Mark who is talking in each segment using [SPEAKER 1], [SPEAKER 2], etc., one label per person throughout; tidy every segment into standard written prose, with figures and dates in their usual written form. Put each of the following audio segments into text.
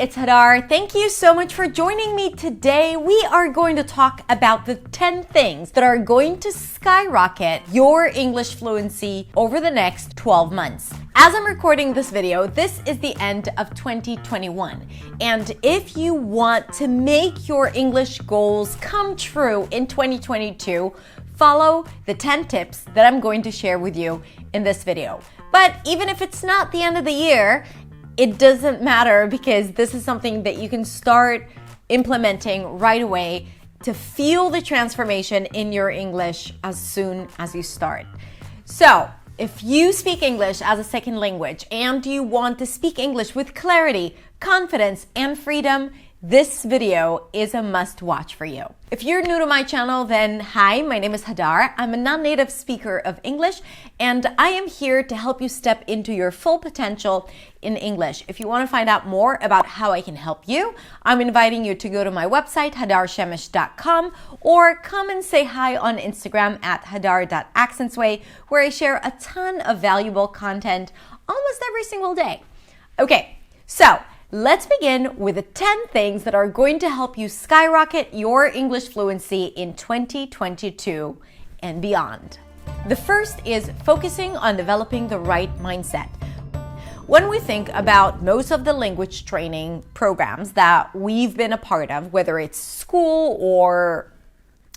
[SPEAKER 1] it's Hadar. Thank you so much for joining me today. We are going to talk about the 10 things that are going to skyrocket your English fluency over the next 12 months. As I'm recording this video, this is the end of 2021. And if you want to make your English goals come true in 2022, follow the 10 tips that I'm going to share with you in this video. But even if it's not the end of the year, it doesn't matter because this is something that you can start implementing right away to feel the transformation in your English as soon as you start. So, if you speak English as a second language and you want to speak English with clarity, confidence, and freedom, this video is a must-watch for you. If you're new to my channel, then hi, my name is Hadar. I'm a non-native speaker of English, and I am here to help you step into your full potential in English. If you want to find out more about how I can help you, I'm inviting you to go to my website, hadarshemish.com, or come and say hi on Instagram at hadar.accentsway, where I share a ton of valuable content almost every single day. Okay, so let's begin with the 10 things that are going to help you skyrocket your English fluency in 2022 and beyond. The first is focusing on developing the right mindset. When we think about most of the language training programs that we've been a part of, whether it's school or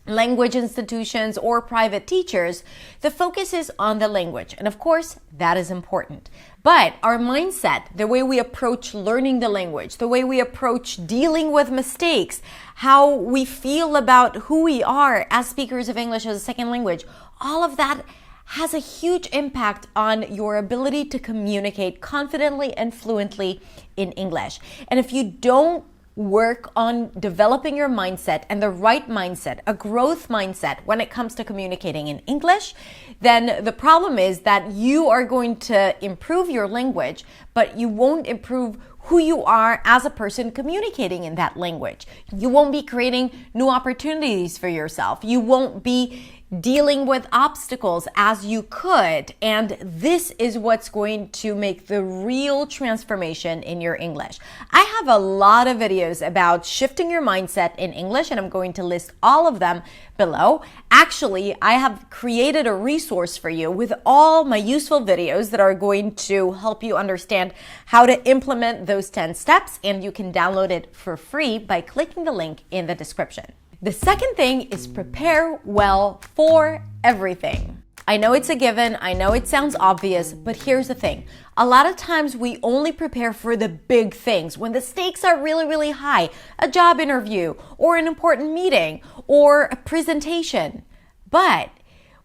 [SPEAKER 1] language institutions or private teachers, the focus is on the language. And of course, that is important. But our mindset, the way we approach learning the language, the way we approach dealing with mistakes, how we feel about who we are as speakers of English as a second language, all of that has a huge impact on your ability to communicate confidently and fluently in English. And if you don't work on developing your mindset and the right mindset, a growth mindset when it comes to communicating in English, then the problem is that you are going to improve your language, but you won't improve who you are as a person communicating in that language. You won't be creating new opportunities for yourself. You won't be dealing with obstacles as you could. And this is what's going to make the real transformation in your English. I have a lot of videos about shifting your mindset in English, and I'm going to list all of them below. Actually, I have created a resource for you with all my useful videos that are going to help you understand how to implement those 10 steps, and you can download it for free by clicking the link in the description. The second thing is prepare well for everything. I know it's a given, I know it sounds obvious, but here's the thing. A lot of times we only prepare for the big things when the stakes are really, really high. A job interview, or an important meeting, or a presentation. But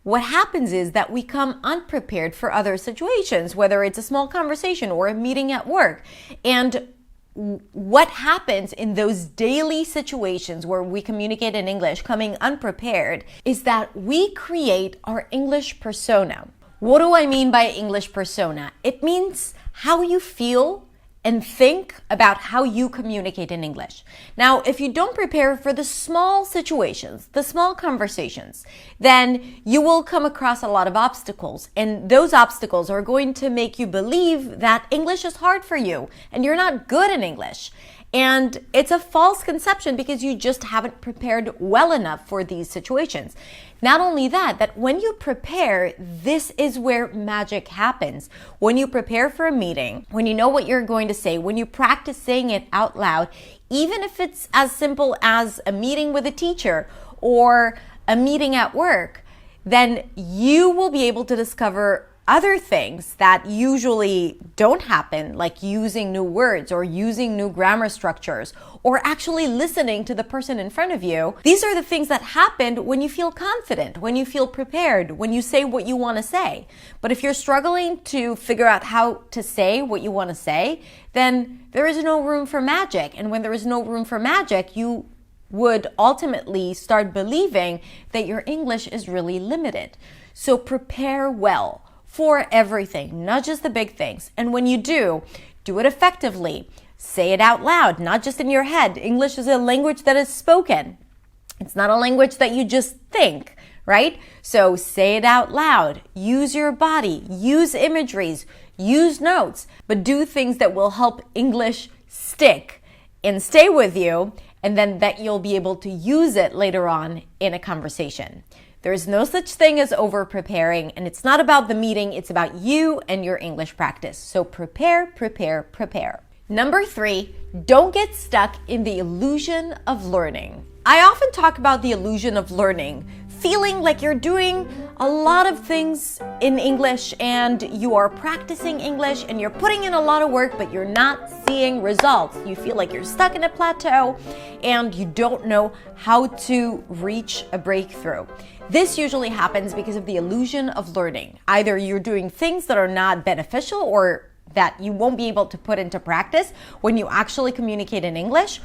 [SPEAKER 1] what happens is that we come unprepared for other situations, whether it's a small conversation or a meeting at work. And what happens in those daily situations where we communicate in English coming unprepared is that we create our English persona. What do I mean by English persona? It means how you feel and think about how you communicate in English. Now, if you don't prepare for the small situations, the small conversations, then you will come across a lot of obstacles. And those obstacles are going to make you believe that English is hard for you and you're not good in English. And it's a false conception because you just haven't prepared well enough for these situations. Not only that when you prepare, this is where magic happens. When you prepare for a meeting, when you know what you're going to say, when you practice saying it out loud, even if it's as simple as a meeting with a teacher or a meeting at work, then you will be able to discover other things that usually don't happen, like using new words or using new grammar structures or actually listening to the person in front of you. These are the things that happen when you feel confident, when you feel prepared, when you say what you want to say. But if you're struggling to figure out how to say what you want to say, then there is no room for magic. And when there is no room for magic, you would ultimately start believing that your English is really limited. So prepare well for everything, not just the big things. And when you do it effectively. Say it out loud, not just in your head. English is a language that is spoken. It's not a language that you just think, right? So say it out loud. Use your body. Use imageries. Use notes. But do things that will help English stick and stay with you, and then that you'll be able to use it later on in a conversation. There's no such thing as over-preparing, and it's not about the meeting, it's about you and your English practice. So prepare, prepare, prepare. Number 3, don't get stuck in the illusion of learning. I often talk about the illusion of learning, feeling like you're doing a lot of things in English and you are practicing English and you're putting in a lot of work, but you're not seeing results. You feel like you're stuck in a plateau and you don't know how to reach a breakthrough. This usually happens because of the illusion of learning. Either you're doing things that are not beneficial or that you won't be able to put into practice when you actually communicate in English,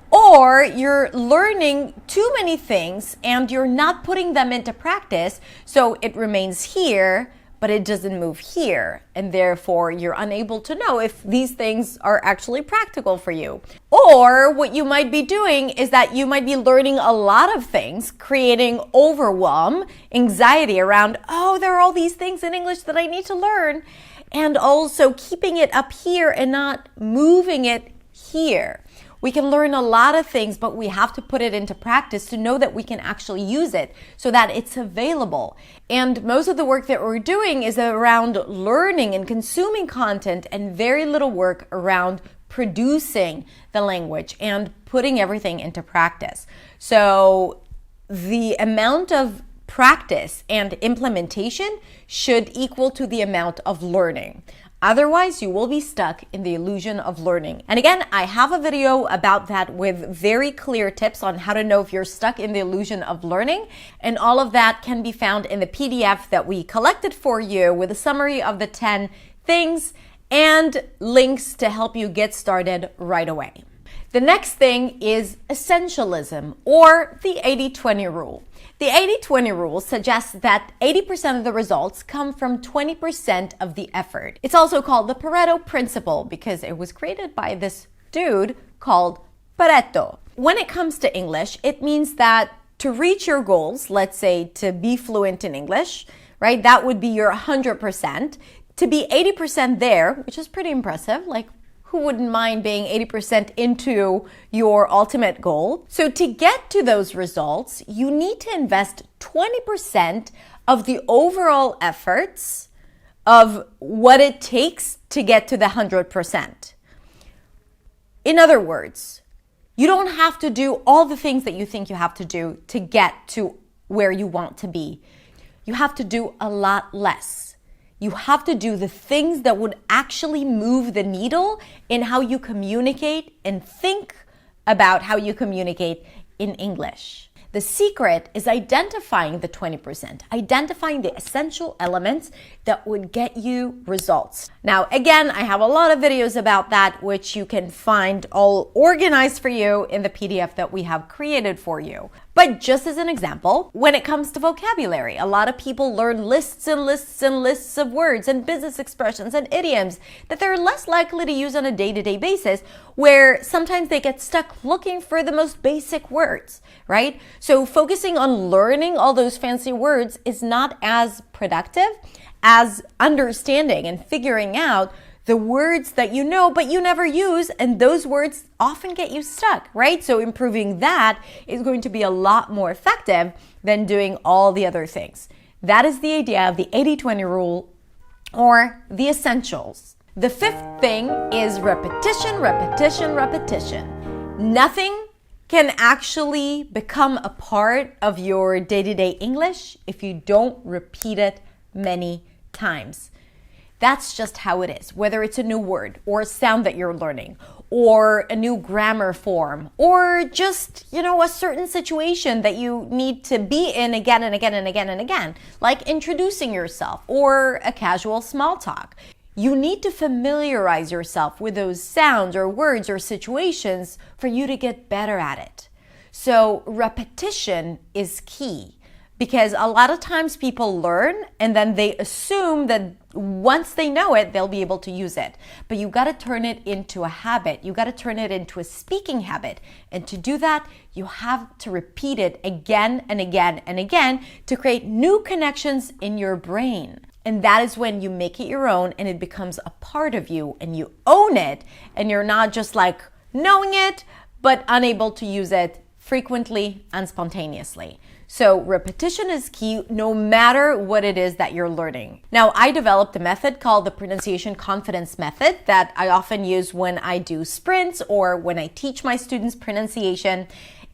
[SPEAKER 1] or you're learning too many things and you're not putting them into practice, so it remains here, but it doesn't move here, and therefore you're unable to know if these things are actually practical for you. Or what you might be doing is that you might be learning a lot of things, creating overwhelm, anxiety around, oh, there are all these things in English that I need to learn, and also keeping it up here and not moving it here. We can learn a lot of things, but we have to put it into practice to know that we can actually use it so that it's available. And most of the work that we're doing is around learning and consuming content, and very little work around producing the language and putting everything into practice. So the amount of practice and implementation should equal to the amount of learning. Otherwise, you will be stuck in the illusion of learning. And again, I have a video about that with very clear tips on how to know if you're stuck in the illusion of learning. And all of that can be found in the PDF that we collected for you with a summary of the 10 things and links to help you get started right away. The next thing is essentialism, or the 80-20 rule. The 80-20 rule suggests that 80% of the results come from 20% of the effort. It's also called the Pareto principle because it was created by this dude called Pareto. When it comes to English, it means that to reach your goals, let's say to be fluent in English, right? That would be your 100%. To be 80% there, which is pretty impressive, like who wouldn't mind being 80% into your ultimate goal? So to get to those results, you need to invest 20% of the overall efforts of what it takes to get to the 100%. In other words, you don't have to do all the things that you think you have to do to get to where you want to be. You have to do a lot less. You have to do the things that would actually move the needle in how you communicate and think about how you communicate in English. The secret is identifying the 20%, identifying the essential elements that would get you results. Now, again, I have a lot of videos about that, which you can find all organized for you in the PDF that we have created for you. But just as an example, when it comes to vocabulary, a lot of people learn lists and lists and lists of words and business expressions and idioms that they're less likely to use on a day-to-day basis, where sometimes they get stuck looking for the most basic words, right? So focusing on learning all those fancy words is not as productive as understanding and figuring out the words that you know but you never use, and those words often get you stuck, right? So improving that is going to be a lot more effective than doing all the other things. That is the idea of the 80-20 rule, or the essentials. The fifth thing is repetition, repetition, repetition. Nothing can actually become a part of your day-to-day English if you don't repeat it many times. That's just how it is, whether it's a new word or a sound that you're learning or a new grammar form or just, a certain situation that you need to be in again and again and again and again, like introducing yourself or a casual small talk. You need to familiarize yourself with those sounds or words or situations for you to get better at it. So repetition is key. Because a lot of times people learn and then they assume that once they know it, they'll be able to use it. But you got to turn it into a habit. You got to turn it into a speaking habit. And to do that, you have to repeat it again and again and again to create new connections in your brain. And that is when you make it your own and it becomes a part of you and you own it, and you're not just like knowing it, but unable to use it frequently and spontaneously. So repetition is key no matter what it is that you're learning. Now, I developed a method called the Pronunciation Confidence Method that I often use when I do sprints or when I teach my students pronunciation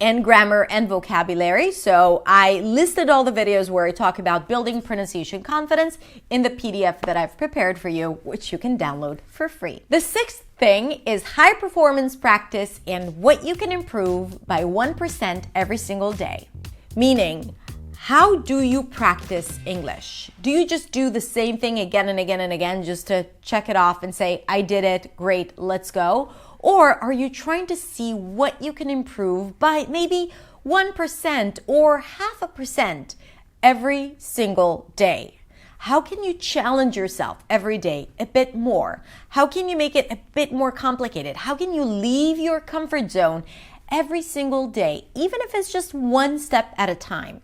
[SPEAKER 1] and grammar and vocabulary. So I listed all the videos where I talk about building pronunciation confidence in the PDF that I've prepared for you, which you can download for free. The sixth thing is high performance practice and what you can improve by 1% every single day. Meaning, how do you practice English? Do you just do the same thing again and again and again just to check it off and say, I did it, great, let's go? Or are you trying to see what you can improve by maybe 1% or 0.5% every single day? How can you challenge yourself every day a bit more? How can you make it a bit more complicated? How can you leave your comfort zone every single day, even if it's just one step at a time?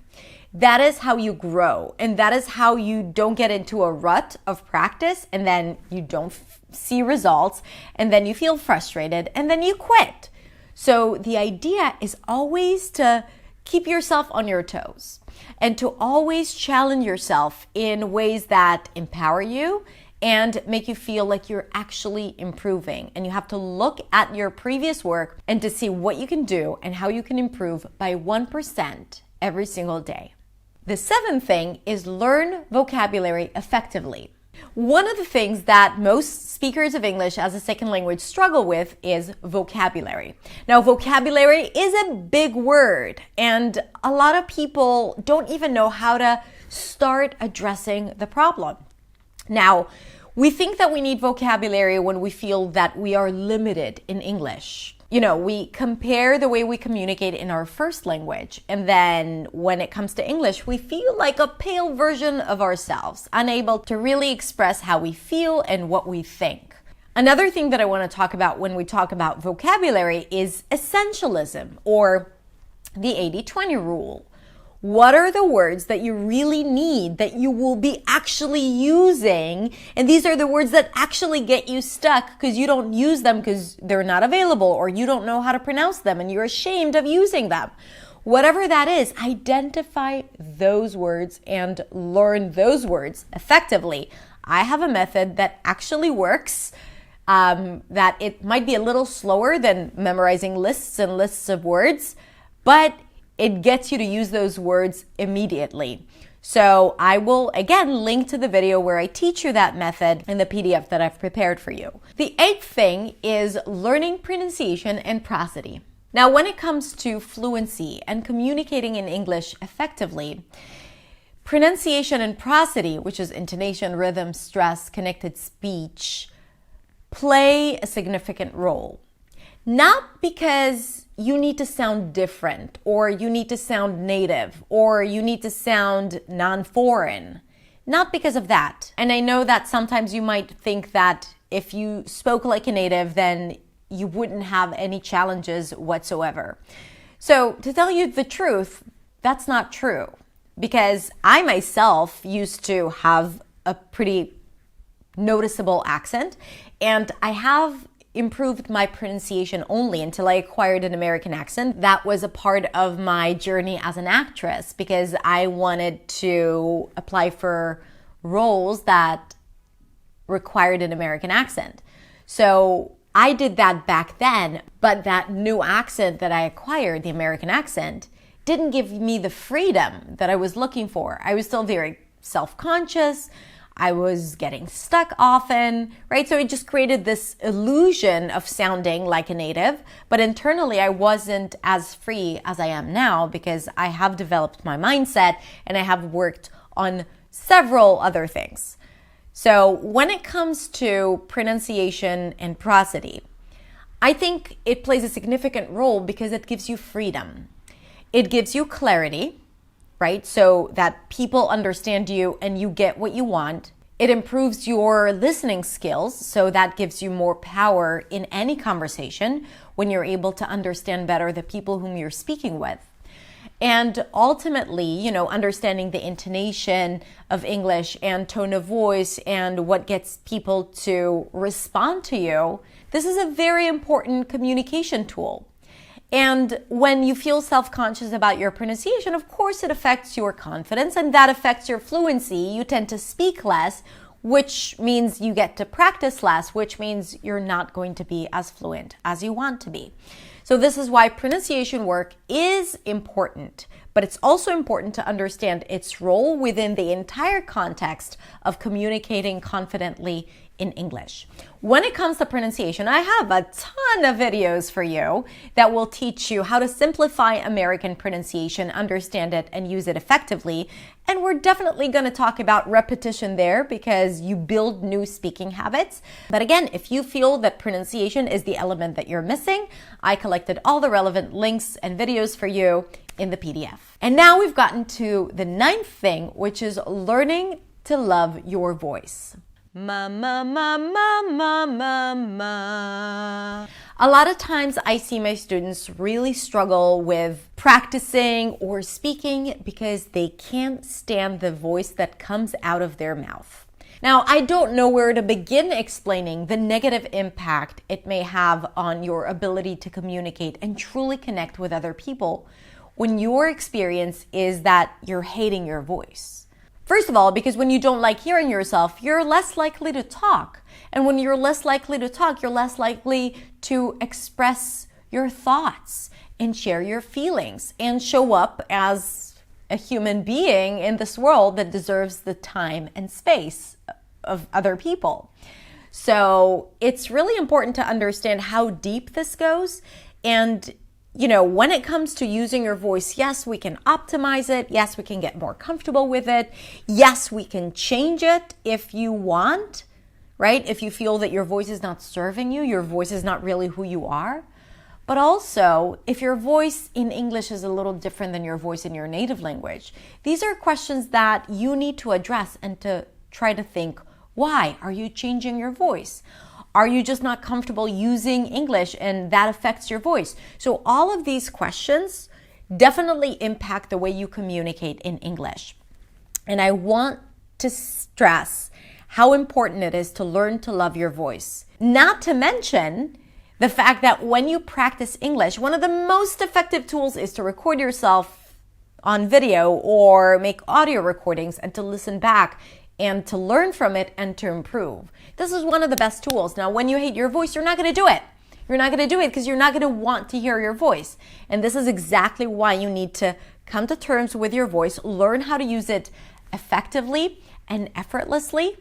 [SPEAKER 1] That is how you grow, and that is how you don't get into a rut of practice and then you don't see results and then you feel frustrated and then you quit. So the idea is always to keep yourself on your toes and to always challenge yourself in ways that empower you and make you feel like you're actually improving. And you have to look at your previous work and to see what you can do and how you can improve by 1% every single day. The seventh thing is learn vocabulary effectively. One of the things that most speakers of English as a second language struggle with is vocabulary. Now, vocabulary is a big word, and a lot of people don't even know how to start addressing the problem. Now, we think that we need vocabulary when we feel that we are limited in English. You know, we compare the way we communicate in our first language, and then when it comes to English, we feel like a pale version of ourselves, unable to really express how we feel and what we think. Another thing that I want to talk about when we talk about vocabulary is essentialism, or the 80-20 rule. What are the words that you really need that you will be actually using? And these are the words that actually get you stuck because you don't use them because they're not available or you don't know how to pronounce them and you're ashamed of using them. Whatever that is, identify those words and learn those words effectively. I have a method that actually works, that it might be a little slower than memorizing lists and lists of words, but it gets you to use those words immediately. So I will again link to the video where I teach you that method in the PDF that I've prepared for you. The eighth thing is learning pronunciation and prosody. Now, when it comes to fluency and communicating in English effectively, pronunciation and prosody, which is intonation, rhythm, stress, connected speech, play a significant role. Not because you need to sound different, or you need to sound native, or you need to sound non-foreign. Not because of that. And I know that sometimes you might think that if you spoke like a native, then you wouldn't have any challenges whatsoever. So to tell you the truth, that's not true. Because I myself used to have a pretty noticeable accent, and I have improved my pronunciation only until I acquired an American accent. That was a part of my journey as an actress because I wanted to apply for roles that required an American accent. So I did that back then, but that new accent that I acquired, the American accent, didn't give me the freedom that I was looking for. I was still very self-conscious. I was getting stuck often, right? So it just created this illusion of sounding like a native, but internally I wasn't as free as I am now because I have developed my mindset and I have worked on several other things. So when it comes to pronunciation and prosody, I think it plays a significant role because it gives you freedom. It gives you clarity, right? So that people understand you and you get what you want. It improves your listening skills, so that gives you more power in any conversation when you're able to understand better the people whom you're speaking with. And ultimately, understanding the intonation of English and tone of voice and what gets people to respond to you, this is a very important communication tool. And when you feel self-conscious about your pronunciation, of course, it affects your confidence and that affects your fluency. You tend to speak less, which means you get to practice less, which means you're not going to be as fluent as you want to be. So this is why pronunciation work is important, but it's also important to understand its role within the entire context of communicating confidently in English. When it comes to pronunciation, I have a ton of videos for you that will teach you how to simplify American pronunciation, understand it, and use it effectively. And we're definitely going to talk about repetition there because you build new speaking habits. But again, if you feel that pronunciation is the element that you're missing, I collected all the relevant links and videos for you in the PDF. And now we've gotten to the 9th thing, which is learning to love your voice. Ma, ma, ma, ma, ma, ma, ma. A lot of times I see my students really struggle with practicing or speaking because they can't stand the voice that comes out of their mouth. Now, I don't know where to begin explaining the negative impact it may have on your ability to communicate and truly connect with other people when your experience is that you're hating your voice. First of all, because when you don't like hearing yourself, you're less likely to talk. And when you're less likely to talk, you're less likely to express your thoughts and share your feelings and show up as a human being in this world that deserves the time and space of other people. So it's really important to understand how deep this goes. And when it comes to using your voice, yes, we can optimize it. Yes, we can get more comfortable with it. Yes, we can change it if you want, right? If you feel that your voice is not serving you, your voice is not really who you are. But also, if your voice in English is a little different than your voice in your native language, these are questions that you need to address and to try to think, why are you changing your voice? Are you just not comfortable using English and that affects your voice? So all of these questions definitely impact the way you communicate in English. And I want to stress how important it is to learn to love your voice. Not to mention the fact that when you practice English, one of the most effective tools is to record yourself on video or make audio recordings and to listen back and to learn from it and to improve. This is one of the best tools. Now, when you hate your voice, you're not going to do it. You're not going to do it because you're not going to want to hear your voice. And this is exactly why you need to come to terms with your voice, learn how to use it effectively and effortlessly,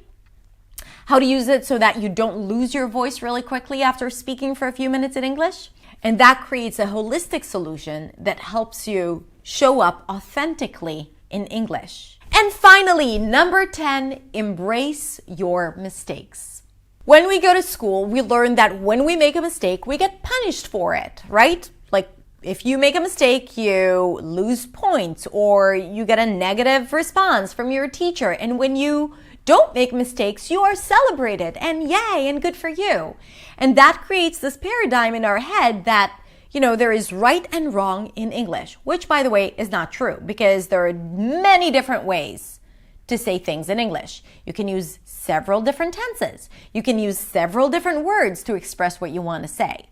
[SPEAKER 1] how to use it so that you don't lose your voice really quickly after speaking for a few minutes in English. And that creates a holistic solution that helps you show up authentically in English. And finally, number 10, embrace your mistakes. When we go to school, we learn that when we make a mistake, we get punished for it, right? Like if you make a mistake, you lose points or you get a negative response from your teacher. And when you don't make mistakes, you are celebrated and yay and good for you. And that creates this paradigm in our head that there is right and wrong in English, which, by the way, is not true because there are many different ways to say things in English. You can use several different tenses. You can use several different words to express what you want to say,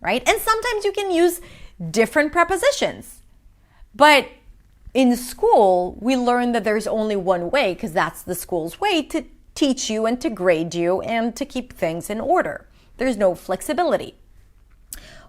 [SPEAKER 1] right? And sometimes you can use different prepositions. But in school, we learn that there's only one way because that's the school's way to teach you and to grade you and to keep things in order. There's no flexibility,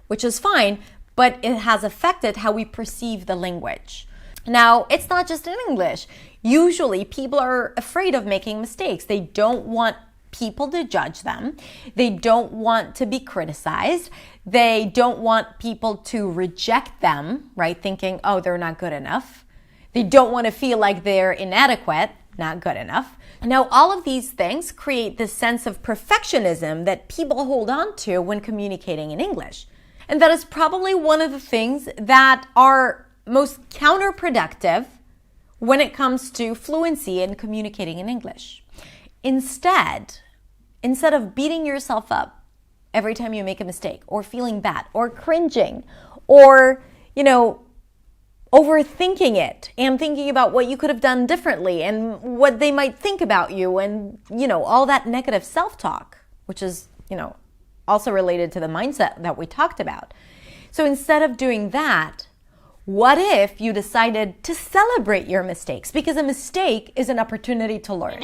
[SPEAKER 1] which is fine, but it has affected how we perceive the language. Now, it's not just in English. Usually, people are afraid of making mistakes. They don't want people to judge them. They don't want to be criticized. They don't want people to reject them, right? Thinking, oh, they're not good enough. They don't want to feel like they're inadequate, not good enough. Now, all of these things create this sense of perfectionism that people hold on to when communicating in English. And that is probably one of the things that are most counterproductive when it comes to fluency in communicating in English. Instead of beating yourself up every time you make a mistake or feeling bad or cringing or, overthinking it and thinking about what you could have done differently and what they might think about you and, all that negative self-talk, which is, also related to the mindset that we talked about. So instead of doing that, what if you decided to celebrate your mistakes? Because a mistake is an opportunity to learn.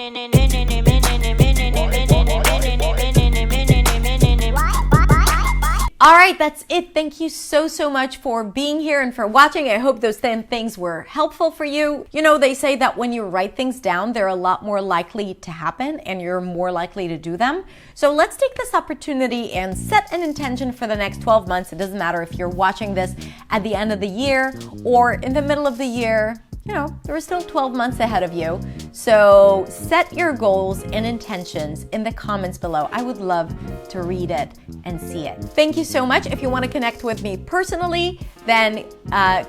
[SPEAKER 1] All right, that's it. Thank you so much for being here and for watching. I hope those 10 things were helpful for you. They say that when you write things down, they're a lot more likely to happen and you're more likely to do them. So let's take this opportunity and set an intention for the next 12 months. It doesn't matter if you're watching this at the end of the year or in the middle of the year. There are still 12 months ahead of you. So set your goals and intentions in the comments below. I would love to read it and see it. Thank you so much. If you want to connect with me personally, then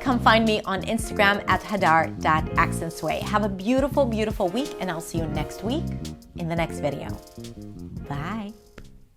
[SPEAKER 1] come find me on Instagram at hadar.accentsway. Have a beautiful, beautiful week, and I'll see you next week in the next video.